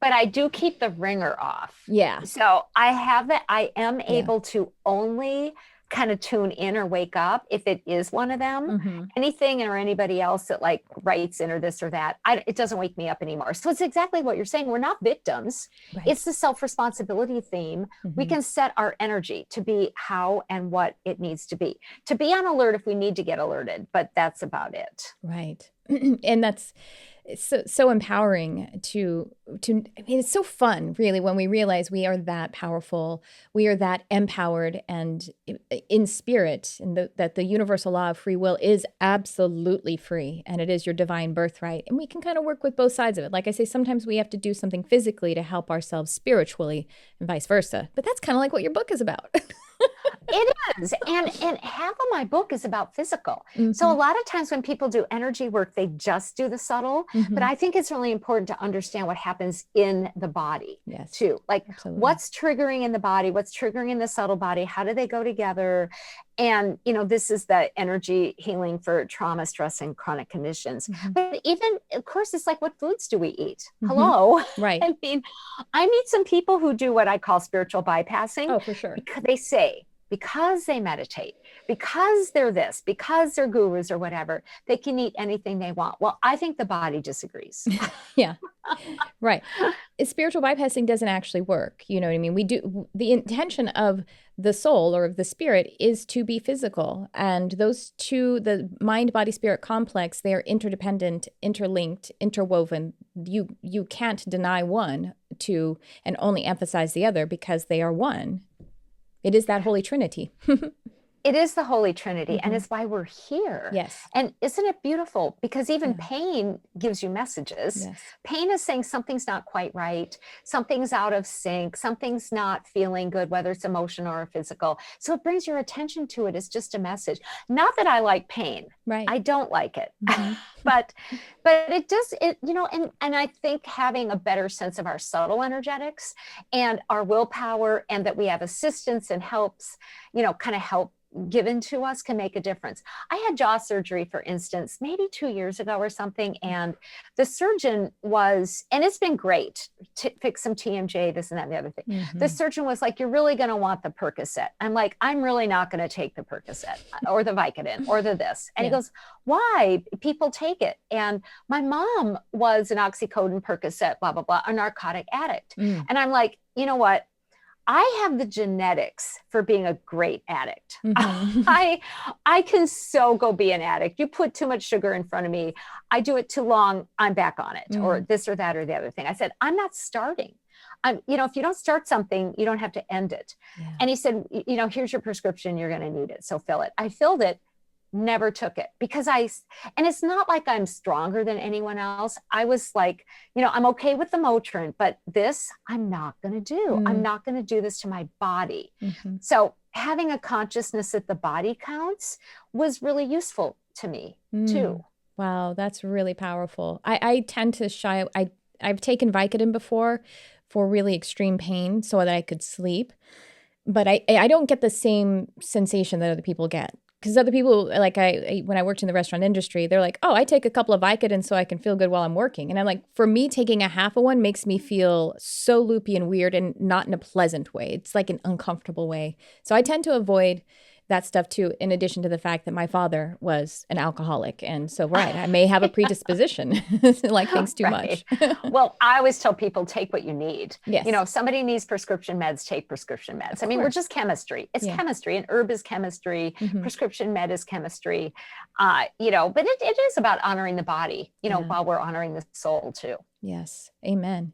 But I do keep the ringer off. Yeah. So I have that. I am able to only kind of tune in or wake up if it is one of them. Anything or anybody else that like writes in or this or that, it doesn't wake me up anymore. So it's exactly what you're saying. We're not victims. Right. It's the self-responsibility theme. We can set our energy to be how and what it needs to be on alert if we need to get alerted, but that's about it. Right. And that's so empowering to, I mean, it's so fun really when we realize we are that powerful, we are that empowered and in spirit, and that the universal law of free will is absolutely free and it is your divine birthright. And we can kind of work with both sides of it. Like I say, sometimes we have to do something physically to help ourselves spiritually and vice versa. But that's kind of like what your book is about. It is. And half of my book is about physical. So a lot of times when people do energy work, they just do the subtle. But I think it's really important to understand what happens in the body too. Like what's triggering in the body, what's triggering in the subtle body, how do they go together? And, this is the energy healing for trauma, stress, and chronic conditions. But even, of course, it's like, what foods do we eat? Hello. Right. I mean, I meet some people who do what I call spiritual bypassing. Oh, for sure. Because they say, because they meditate, because they're this, because they're gurus or whatever, they can eat anything they want. Well, I think the body disagrees. Yeah. Right. Spiritual bypassing doesn't actually work. You know what I mean? The intention of the soul or of the spirit is to be physical. And those two, the mind, body, spirit complex, they are interdependent, interlinked, interwoven. You can't deny one and only emphasize the other because they are one. It is that Holy Trinity. It is the Holy Trinity, and it's why we're here. Yes. And isn't it beautiful? Because even pain gives you messages. Yes. Pain is saying something's not quite right. Something's out of sync. Something's not feeling good, whether it's emotional or physical. So it brings your attention to it as just a message. Not that I like pain. Right. I don't like it. but it does, and I think having a better sense of our subtle energetics and our willpower, and that we have assistance and helps, kind of help given to us can make a difference. I had jaw surgery, for instance, maybe 2 years ago or something. And the surgeon was, and it's been great to fix some TMJ, this and that, and the other thing. The surgeon was like, you're really going to want the Percocet. I'm like, I'm really not going to take the Percocet or the Vicodin or the this. And he goes, why? People take it. And my mom was an oxycodone, Percocet, blah, blah, blah, a narcotic addict. And I'm like, you know what? I have the genetics for being a great addict. I can so go be an addict. You put too much sugar in front of me, I do it too long, I'm back on it, or this or that or the other thing. I said, I'm not starting. If you don't start something, you don't have to end it. And he said, here's your prescription, you're going to need it, so fill it. I filled it. Never took it because and it's not like I'm stronger than anyone else. I was like, I'm okay with the Motrin, but this I'm not going to do. I'm not going to do this to my body. So having a consciousness that the body counts was really useful to me too. Wow, that's really powerful. I tend to shy. I've taken Vicodin before for really extreme pain so that I could sleep, but I don't get the same sensation that other people get. Because other people, like when I worked in the restaurant industry, they're like, oh, I take a couple of Vicodin so I can feel good while I'm working. And I'm like, for me, taking a half of one makes me feel so loopy and weird and not in a pleasant way. It's like an uncomfortable way. So I tend to avoid that stuff too, in addition to the fact that my father was an alcoholic. And so, right, I may have a predisposition to like things too much. Well, I always tell people, take what you need. Yes. You know, if somebody needs prescription meds, take prescription meds. I mean, we're just chemistry. It's chemistry, and herb is chemistry. Prescription med is chemistry. You know, but it is about honoring the body, you know, while we're honoring the soul too. Yes. Amen.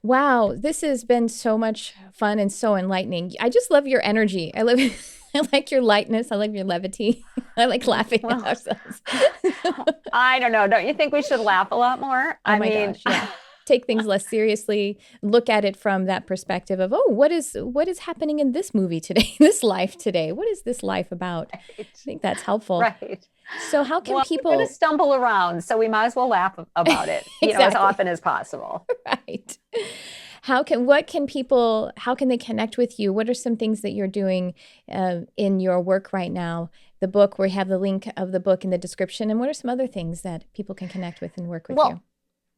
Wow. This has been so much fun and so enlightening. I just love your energy. I like your lightness. I like your levity. I like laughing at ourselves. I don't know. Don't you think we should laugh a lot more? Oh my gosh, yeah. Take things less seriously. Look at it from that perspective of, oh, what is happening in this movie today, this life today? What is this life about? Right. I think that's helpful. Right. So how can people... We're going to stumble around, so we might as well laugh about it, you know, as often as possible. Right. How can they connect with you? What are some things that you're doing in your work right now? The book, we have the link of the book in the description. And what are some other things that people can connect with and work with you?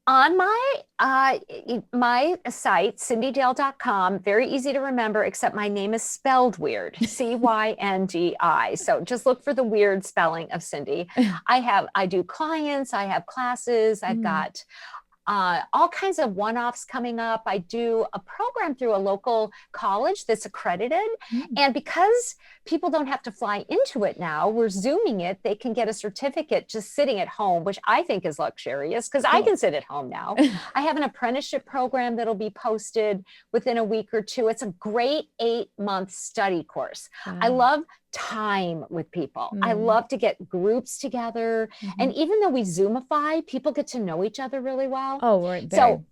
On my site, cindydale.com, very easy to remember, except my name is spelled weird, Cyndi. So just look for the weird spelling of Cyndi. I do clients, I have classes, I've got all kinds of one-offs coming up. I do a program through a local college that's accredited. And because people don't have to fly into it now, we're Zooming it. They can get a certificate just sitting at home, which I think is luxurious because I can sit at home now. I have an apprenticeship program that'll be posted within a week or two. It's a great 8-month study course. Wow. I love time with people. I love to get groups together. And even though we Zoomify, people get to know each other really well. Oh, very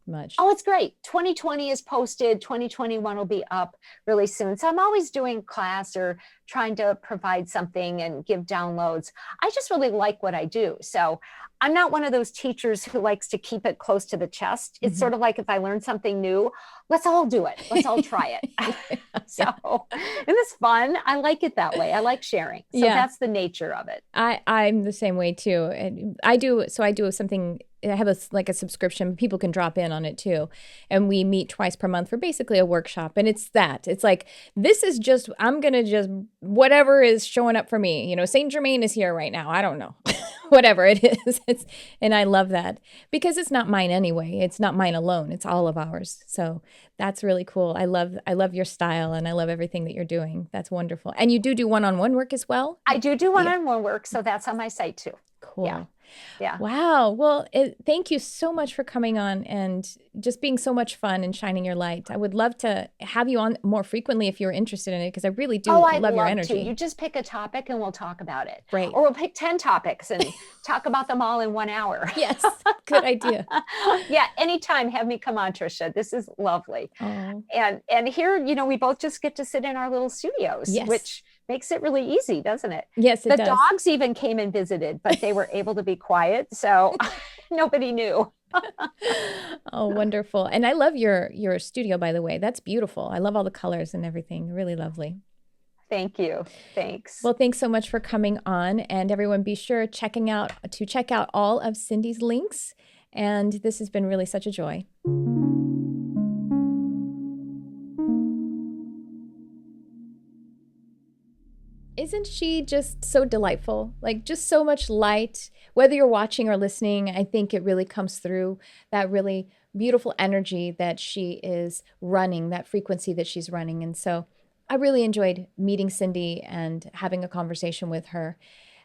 much. Oh, it's great. 2020 is posted. 2021 will be up really soon. So I'm always doing class or trying to provide something and give downloads. I just really like what I do. So I'm not one of those teachers who likes to keep it close to the chest. It's sort of like if I learn something new, let's all do it. Let's all try it. So, and it's fun. I like it that way. I like sharing. So that's the nature of it. I'm the same way too. And I do something, I have a subscription. People can drop in on it too. And we meet twice per month for basically a workshop. And it's like, this is just, I'm going to just, whatever is showing up for me, you know, Saint Germain is here right now. I don't know. Whatever it is. And I love that because it's not mine anyway. It's not mine alone. It's all of ours. So that's really cool. I love your style and I love everything that you're doing. That's wonderful. And you do one-on-one work as well? I do one-on-one work. So that's on my site too. Cool. Yeah. Wow. Well, thank you so much for coming on and just being so much fun and shining your light. I would love to have you on more frequently if you're interested in it, because I really do love your energy. You just pick a topic and we'll talk about it. Right. Or we'll pick 10 topics and talk about them all in 1 hour. Yes. Good idea. Yeah. Anytime. Have me come on, Tricia. This is lovely. Oh. And here, you know, we both just get to sit in our little studios, which makes it really easy, doesn't it? Yes, it does. The dogs even came and visited, but they were able to be quiet. So nobody knew. Oh, wonderful. And I love your studio, by the way. That's beautiful. I love all the colors and everything. Really lovely. Thank you. Thanks. Well, thanks so much for coming on. And everyone be sure to check out all of Cyndi's links. And this has been really such a joy. Isn't she just so delightful? Like just so much light, whether you're watching or listening, I think it really comes through that really beautiful energy that she is running, that frequency that she's running. And so I really enjoyed meeting Cyndi and having a conversation with her.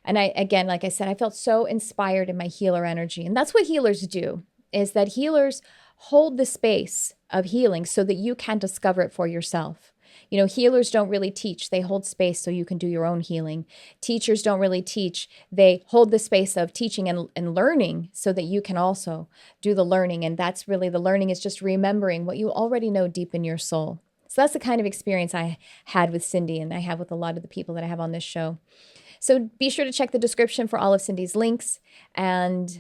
And again, like I said, I felt so inspired in my healer energy. And that's what healers do, is that healers hold the space of healing so that you can discover it for yourself. You know, healers don't really teach. They hold space so you can do your own healing. Teachers don't really teach. They hold the space of teaching and learning so that you can also do the learning. And that's really the learning, is just remembering what you already know deep in your soul. So that's the kind of experience I had with Cyndi, and I have with a lot of the people that I have on this show. So be sure to check the description for all of Cyndi's links and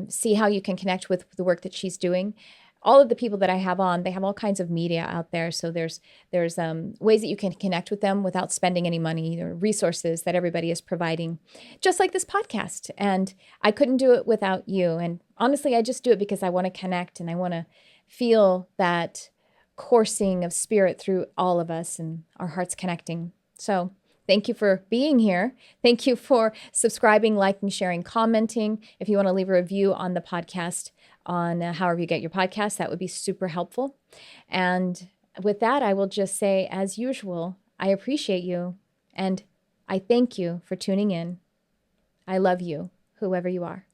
see how you can connect with the work that she's doing. All of the people that I have on, they have all kinds of media out there. So there's ways that you can connect with them without spending any money, or resources that everybody is providing, just like this podcast. And I couldn't do it without you. And honestly, I just do it because I want to connect and I want to feel that coursing of spirit through all of us and our hearts connecting. So thank you for being here. Thank you for subscribing, liking, sharing, commenting. If you want to leave a review on the podcast, on however you get your podcast, that would be super helpful. And with that, I will just say, as usual, I appreciate you and I thank you for tuning in. I love you, whoever you are.